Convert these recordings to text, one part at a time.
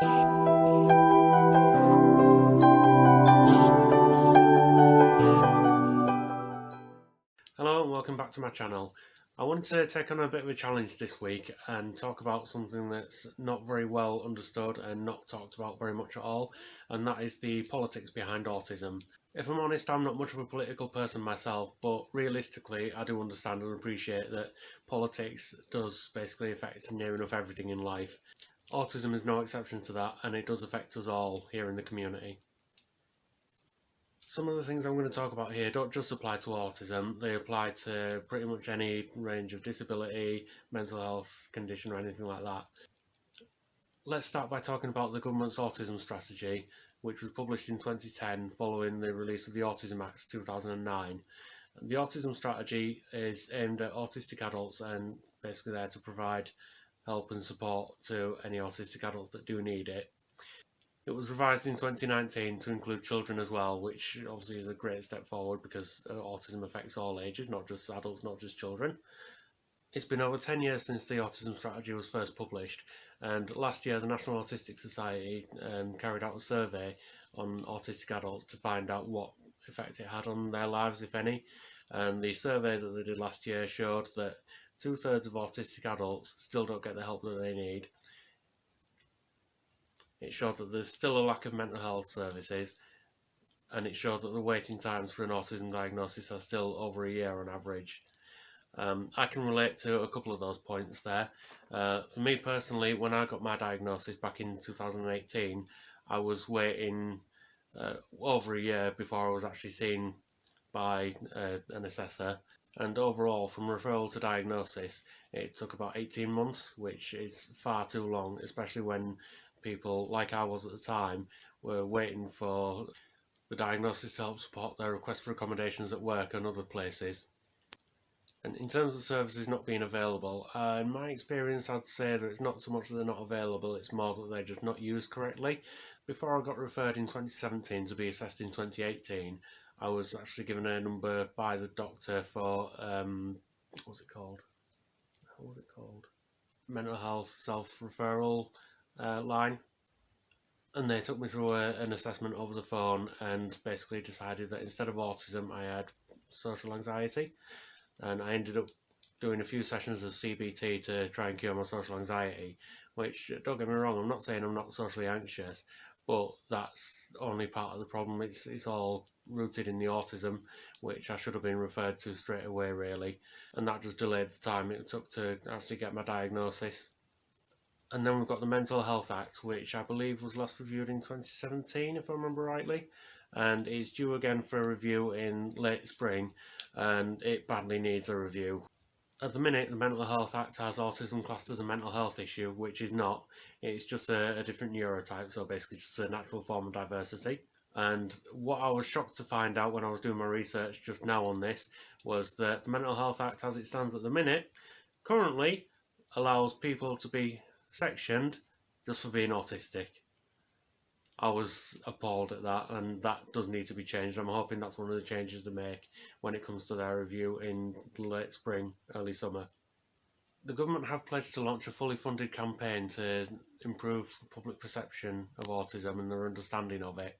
Hello and welcome back to my channel. I wanted to take on a bit of a challenge this week and talk about something that's not very well understood and not talked about very much at all, and that is the politics behind autism. If I'm honest, I'm not much of a political person myself, but realistically I do understand and appreciate that politics does basically affect near enough everything in life. Autism is no exception to that, and it does affect us all here in the community. Some of the things I'm going to talk about here don't just apply to autism, they apply to pretty much any range of disability, mental health condition or anything like that. Let's start by talking about the government's autism strategy, which was published in 2010 following the release of the Autism Act 2009. The autism strategy is aimed at autistic adults and basically there to provide help and support to any autistic adults that do need it. It was revised in 2019 to include children as well, which obviously is a great step forward because autism affects all ages, not just adults, not just children. It's been over 10 years since the autism strategy was first published, and last year the National Autistic Society carried out a survey on autistic adults to find out what effect it had on their lives, if any. And the survey that they did last year showed that 2/3 of autistic adults still don't get the help that they need. It showed that there's still a lack of mental health services, and it showed that the waiting times for an autism diagnosis are still over a year on average. I can relate to a couple of those points there. For me personally, when I got my diagnosis back in 2018, I was waiting over a year before I was actually seen by an assessor, and overall from referral to diagnosis it took about 18 months, which is far too long, especially when people, like I was at the time, were waiting for the diagnosis to help support their request for accommodations at work and other places. And in terms of services not being available, in my experience I'd say that it's not so much that they're not available, it's more that they're just not used correctly. Before I got referred in 2017 to be assessed in 2018, I was actually given a number by the doctor for, what was it called? What was it called? Mental health self-referral line. And they took me through an assessment over the phone and basically decided that instead of autism I had social anxiety, and I ended up doing a few sessions of CBT to try and cure my social anxiety, which, don't get me wrong, I'm not saying I'm not socially anxious, but that's only part of the problem. It's all rooted in the autism, which I should have been referred to straight away really, and that just delayed the time it took to actually get my diagnosis. And then we've got the Mental Health Act, which I believe was last reviewed in 2017, if I remember rightly, and it's due again for a review in late spring, and it badly needs a review. At the minute, the Mental Health Act has autism classed as a mental health issue, which is not. It's just a different neurotype, so basically just a natural form of diversity. And what I was shocked to find out when I was doing my research just now on this was that the Mental Health Act, as it stands at the minute, currently allows people to be sectioned just for being autistic. I was appalled at that, and that does need to be changed. I'm hoping that's one of the changes they make when it comes to their review in late spring, early summer. The government have pledged to launch a fully funded campaign to improve public perception of autism and their understanding of it.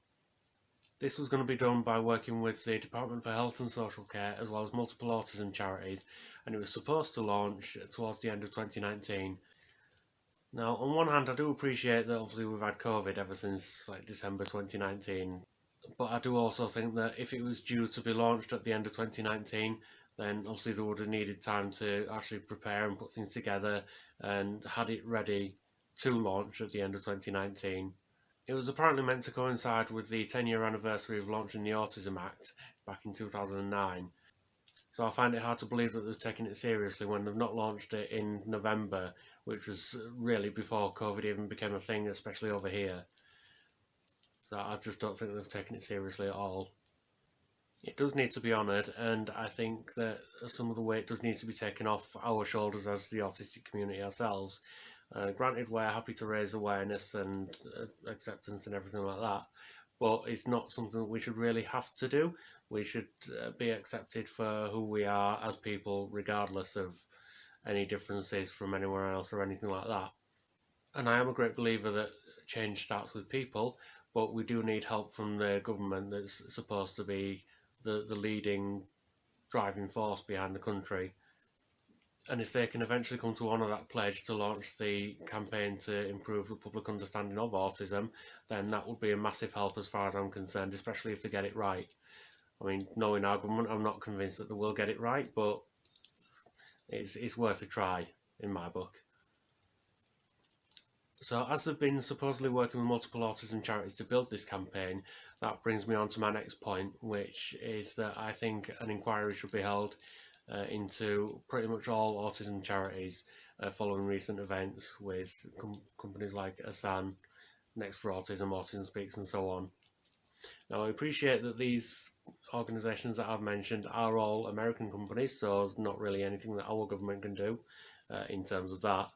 This was going to be done by working with the Department for Health and Social Care as well as multiple autism charities, and it was supposed to launch towards the end of 2019. Now, on one hand, I do appreciate that obviously we've had COVID ever since like December 2019, but I do also think that if it was due to be launched at the end of 2019, then obviously they would have needed time to actually prepare and put things together and had it ready to launch at the end of 2019. It was apparently meant to coincide with the 10-year anniversary of launching the Autism Act back in 2009. So I find it hard to believe that they've taken it seriously when they've not launched it in November, which was really before COVID even became a thing, especially over here. So I just don't think they've taken it seriously at all. It does need to be honoured, and I think that some of the weight does need to be taken off our shoulders as the autistic community ourselves. Granted, we're happy to raise awareness and acceptance and everything like that, but it's not something that we should really have to do. We should be accepted for who we are as people, regardless of any differences from anywhere else or anything like that. And I am a great believer that change starts with people, but we do need help from the government that's supposed to be the leading driving force behind the country. And if they can eventually come to honour that pledge to launch the campaign to improve the public understanding of autism, then that would be a massive help as far as I'm concerned, especially if they get it right. I mean, knowing our government, I'm not convinced that they will get it right, but it's worth a try in my book. So, as they've been supposedly working with multiple autism charities to build this campaign, that brings me on to my next point, which is that I think an inquiry should be held into pretty much all autism charities following recent events with companies like ASAN, Next for Autism, Autism Speaks, and so on. Now, I appreciate that these organisations that I've mentioned are all American companies, so there's not really anything that our government can do in terms of that.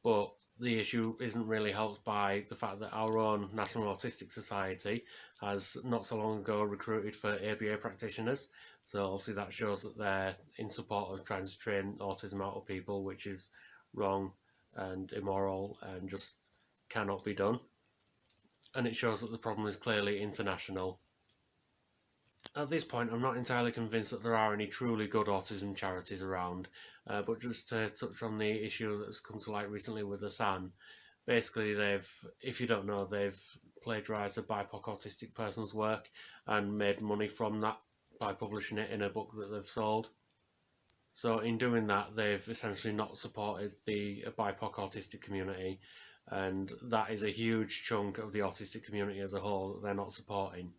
But the issue isn't really helped by the fact that our own National Autistic Society has not so long ago recruited for ABA practitioners. So obviously that shows that they're in support of trying to train autism out of people, which is wrong and immoral and just cannot be done. And it shows that the problem is clearly international. At this point, I'm not entirely convinced that there are any truly good autism charities around, but just to touch on the issue that's come to light recently with the SAN, basically if you don't know, they've plagiarised a BIPOC autistic person's work and made money from that by publishing it in a book that they've sold. So in doing that, they've essentially not supported the BIPOC autistic community, and that is a huge chunk of the autistic community as a whole that they're not supporting.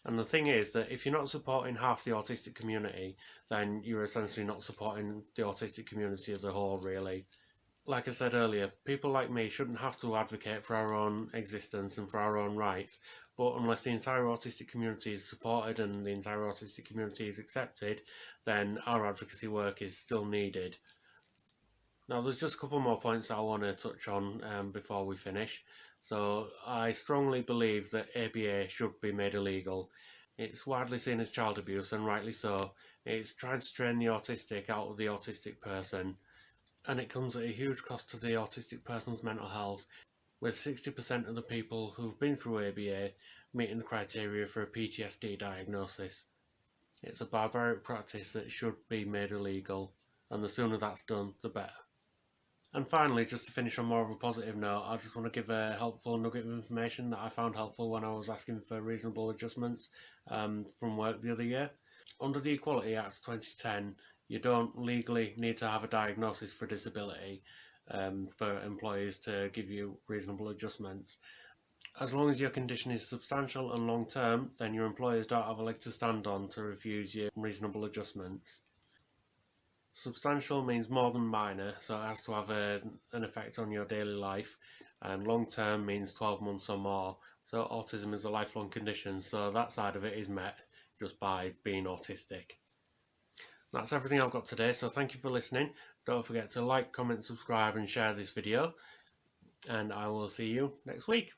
And the thing is that if you're not supporting half the autistic community, then you're essentially not supporting the autistic community as a whole, really. Like I said earlier, people like me shouldn't have to advocate for our own existence and for our own rights, but unless the entire autistic community is supported and the entire autistic community is accepted, then our advocacy work is still needed. Now, there's just a couple more points that I want to touch on before we finish. So, I strongly believe that ABA should be made illegal. It's widely seen as child abuse, and rightly so. It's trying to train the autistic out of the autistic person, and it comes at a huge cost to the autistic person's mental health, with 60% of the people who've been through ABA meeting the criteria for a PTSD diagnosis. It's a barbaric practice that should be made illegal, and the sooner that's done, the better. And finally, just to finish on more of a positive note, I just want to give a helpful nugget of information that I found helpful when I was asking for reasonable adjustments from work the other year. Under the Equality Act 2010, you don't legally need to have a diagnosis for disability for employers to give you reasonable adjustments. As long as your condition is substantial and long term, then your employers don't have a leg to stand on to refuse you reasonable adjustments. Substantial means more than minor, so it has to have an effect on your daily life, and long term means 12 months or more. So autism is a lifelong condition, so that side of it is met just by being autistic. That's everything I've got today, so thank you for listening. Don't forget to like, comment, subscribe and share this video, and I will see you next week.